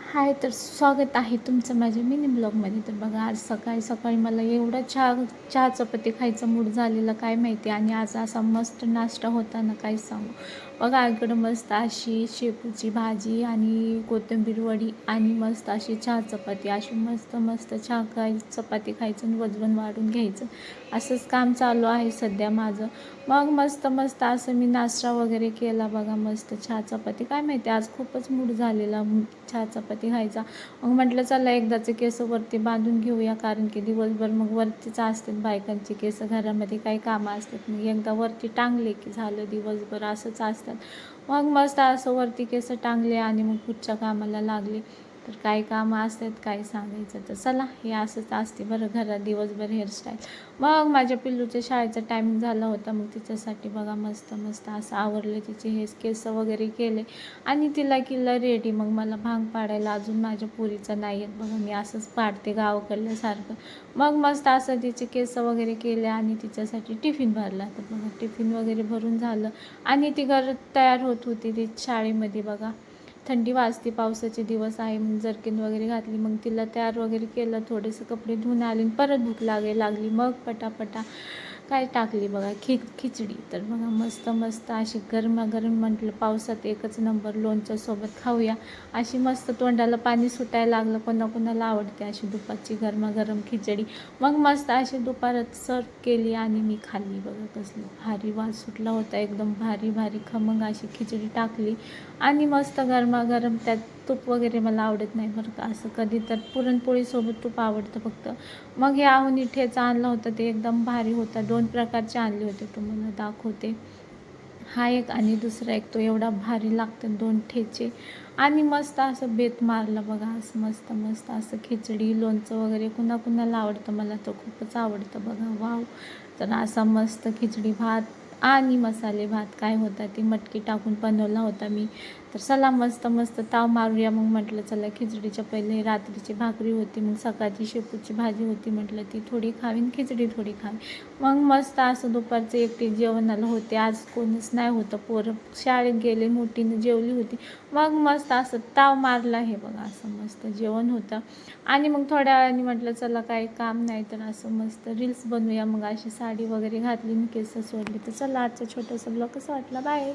हाय, तर स्वागत आहे तुमचं माझ्या मिनी ब्लॉगमध्ये. तर बघा, आज सकाळी सकाळी मला एवढा चहा चपाती खायचा मूड झालेला काय माहिती. आणि आज असा मस्त नाश्ता होता ना, काय सांगू. बघा, इकडं मस्त अशी शेपूची भाजी आणि कोथिंबीर वडी आणि मस्त अशी चहा चपाती, अशी मस्त मस्त चपाती खायचं आणि वजन वाढून घ्यायचं, असंच काम चालू आहे सध्या माझं. मग मस्त मस्त असं मी नाश्ता वगैरे केला बघा, मस्त चहा चपाती. काय माहिती, आज खूपच मूड झालेला चहा चपाती खायचा. मग म्हटलं चला एकदाचे केस वरती बांधून घेऊया, कारण की दिवसभर मग वरतीच असतात बायकांची केस, घरामध्ये काही कामं असतात. मग एकदा वरती टांगले की झालं, दिवसभर असंच असतात. मग मस्त असं वरती केस टांगले आणि मग पुढच्या कामाला लागले. तर काय कामं असतात काय सांगायचं. तर चला, हे असंच असते बरं घरात दिवसभर हेअरस्टाईल. मग माझ्या पिल्लूच्या शाळेचा टायमिंग झाला होता, मग तिच्यासाठी बघा मस्त मस्त असं आवरलं, तिचे हे केस वगैरे केले आणि तिला केलं रेडी. मग मला भांग पाडायला अजून माझ्या पुरीचं नाही आहेत बघा, मी असंच पाडते गावाकडल्यासारखं. मग मस्त असं तिचे केस वगैरे केले आणि तिच्यासाठी टिफिन भरला. तर बघा, टिफिन वगैरे भरून झालं आणि ती घरात तयार होत होती ती शाळेमध्ये. बघा, थंडी वाजते, पावसाचे दिवस आहे, मग जर्किन वगैरे घातली. मग तिला तयार वगैरे केलं, थोडेसे कपडे धुवून आले, परत भूक लागली. मग पटापटा काय टाकली बघा, खिचडी. तर बघा, मस्त मस्त अशी गरमागरम, म्हटलं पावसात एकच नंबर लोणच्यासोबत खाऊया. अशी मस्त तोंडाला पाणी सुटायला लागलं. कोणाकोणाला आवडते अशी दुपारची गरमागरम खिचडी. मग मस्त अशी दुपारात सर्व केली आणि मी खाल्ली बघा. कसलं भारी वास सुटला होता, एकदम भारी भारी खमंग अशी खिचडी टाकली आणि मस्त गरमागरम. त्यात तूप वगैरे मला आवडत नाही बरं का, असं कधी तर पुरणपोळीसोबत तूप आवडतं फक्त. मग हे आहुनी ठेचा आणला होता, ते एकदम भारी होता. 2 प्रकारचे आणले होते, तुम्हाला दाखवते. हा एक आणि दुसरा एक, तो एवढा भारी लागतं 2 ठेचे. आणि मस्त असं बेत मारलं बघा, असं मस्त मस्त असं खिचडी लोणचं वगैरे कुणाकुणाला आवडतं, मला तर खूपच आवडतं बघा. वाव. तर असा मस्त खिचडी भात आणि मसाले भात काय होता, ती मटकी टाकून बनवला होता मी. तर चला मस्त मस्त ताव मारूया. मग म्हटलं चला, खिचडीच्या पहिले रात्रीची भाकरी होती, मग सकाळची शेपूची भाजी होती, म्हटलं ती थोडी खावीन, खिचडी थोडी खावी. मग मस्त असं दुपारचं एकटी जेवणाला होते. आज कोणीच नाही होतं, पोरं शाळेत गेले, मोठीनं जेवली होती. मग मस्त असं ताव मारला हे बघा, असं मस्त जेवण होतं. आणि मग थोड्या वेळाने म्हटलं चला, काही काम नाही तर असं मस्त रील्स बनवूया. मग अशी साडी वगैरे घातली आणि केस सोडली. तर चला, आजचं छोटंसं ब्लॉग कसं वाटलं, बाय.